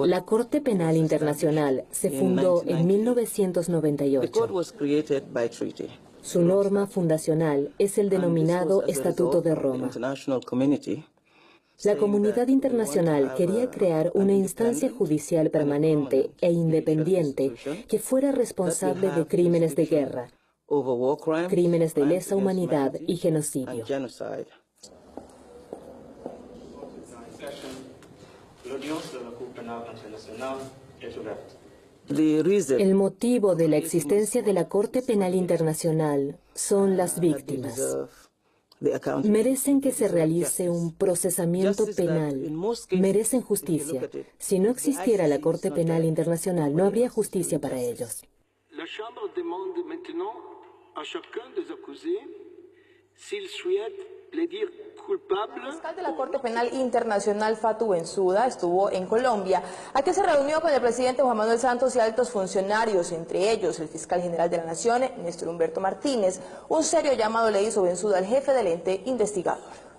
La Corte Penal Internacional se fundó en 1998. Su norma fundacional es el denominado Estatuto de Roma. La comunidad internacional quería crear una instancia judicial permanente e independiente que fuera responsable de crímenes de guerra, crímenes de lesa humanidad y genocidio. El motivo de la existencia de la Corte Penal Internacional son las víctimas. Merecen que se realice un procesamiento penal, merecen justicia. Si no existiera la Corte Penal Internacional, no habría justicia para ellos. La Chambre demande maintenant a chacun des accusés s'il souhaite plaider culpable. El fiscal de la Corte Penal Internacional, Fatou Bensouda, estuvo en Colombia. Aquí se reunió con el presidente Juan Manuel Santos y altos funcionarios, entre ellos el fiscal general de la Nación, Néstor Humberto Martínez. Un serio llamado le hizo Bensouda al jefe del ente investigador.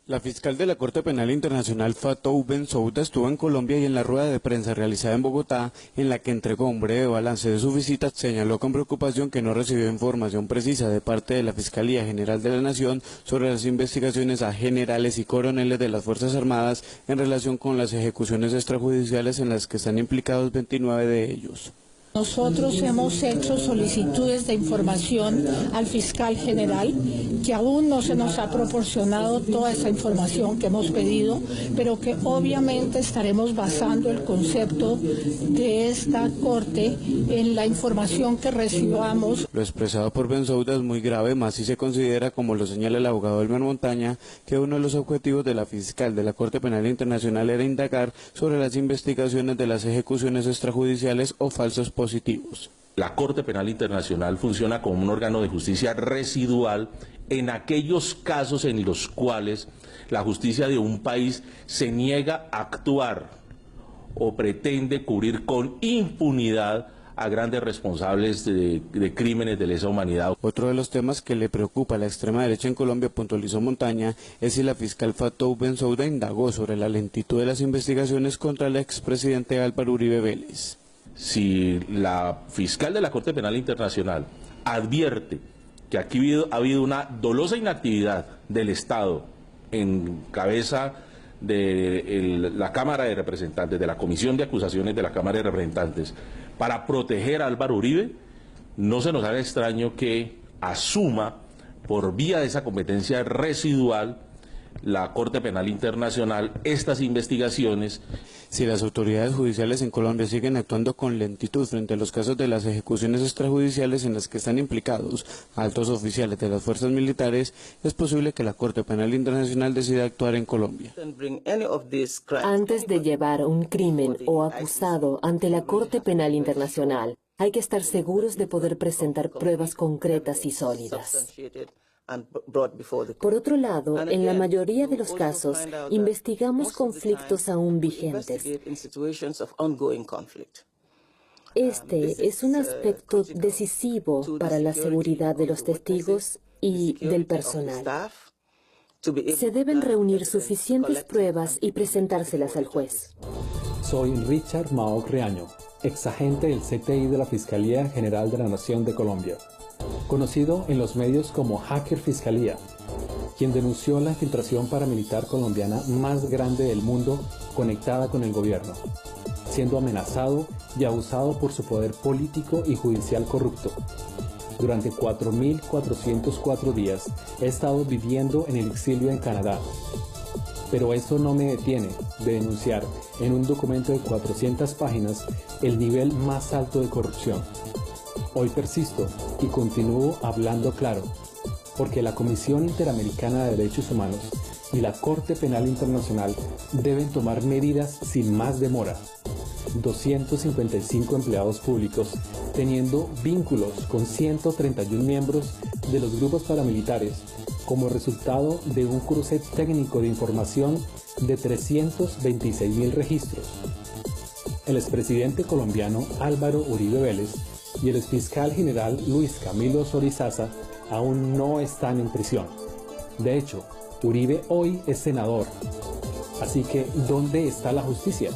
La fiscal de la Corte Penal Internacional, Fatou Bensouda, estuvo en Colombia y en la rueda de prensa realizada en Bogotá, en la que entregó un breve balance de su visita, señaló con preocupación que no recibió información precisa de parte de la Fiscalía General de la Nación sobre las investigaciones a generales y coroneles de las Fuerzas Armadas en relación con las ejecuciones extrajudiciales en las que están implicados 29 de ellos. Nosotros hemos hecho solicitudes de información al fiscal general, que aún no se nos ha proporcionado toda esa información que hemos pedido, pero que obviamente estaremos basando el concepto de esta corte en la información que recibamos. Lo expresado por Bensouda es muy grave, más si se considera, como lo señala el abogado Elmer Montaña, que uno de los objetivos de la fiscal de la Corte Penal Internacional era indagar sobre las investigaciones de las ejecuciones extrajudiciales o falsos positivos. La Corte Penal Internacional funciona como un órgano de justicia residual en aquellos casos en los cuales la justicia de un país se niega a actuar o pretende cubrir con impunidad a grandes responsables de crímenes de lesa humanidad. Otro de los temas que le preocupa a la extrema derecha en Colombia, puntualizó Montaña, es si la fiscal Fatou Bensouda indagó sobre la lentitud de las investigaciones contra el expresidente Álvaro Uribe Vélez. Si la fiscal de la Corte Penal Internacional advierte que aquí ha habido una dolosa inactividad del Estado en cabeza de la Cámara de Representantes, de la Comisión de Acusaciones de la Cámara de Representantes, para proteger a Álvaro Uribe, no se nos haga extraño que asuma por vía de esa competencia residual la Corte Penal Internacional estas investigaciones. Si las autoridades judiciales en Colombia siguen actuando con lentitud frente a los casos de las ejecuciones extrajudiciales en las que están implicados altos oficiales de las fuerzas militares, es posible que la Corte Penal Internacional decida actuar en Colombia. Antes de llevar un crimen o acusado ante la Corte Penal Internacional, hay que estar seguros de poder presentar pruebas concretas y sólidas. Por otro lado, en la mayoría de los casos, investigamos conflictos aún vigentes. Este es un aspecto decisivo para la seguridad de los testigos y del personal. Se deben reunir suficientes pruebas y presentárselas al juez. Soy Richard Mao Reaño, exagente del CTI de la Fiscalía General de la Nación de Colombia, conocido en los medios como Hacker Fiscalía, quien denunció la infiltración paramilitar colombiana más grande del mundo conectada con el gobierno, siendo amenazado y abusado por su poder político y judicial corrupto. Durante 4.404 días he estado viviendo en el exilio en Canadá, pero eso no me detiene de denunciar en un documento de 400 páginas el nivel más alto de corrupción. Hoy persisto y continúo hablando claro, porque la Comisión Interamericana de Derechos Humanos y la Corte Penal Internacional deben tomar medidas sin más demora. 255 empleados públicos, teniendo vínculos con 131 miembros de los grupos paramilitares, como resultado de un cruce técnico de información de 326.000 registros. El expresidente colombiano Álvaro Uribe Vélez y el exfiscal general Luis Camilo Sorizaza aún no están en prisión. De hecho, Uribe hoy es senador. Así que, ¿dónde está la justicia?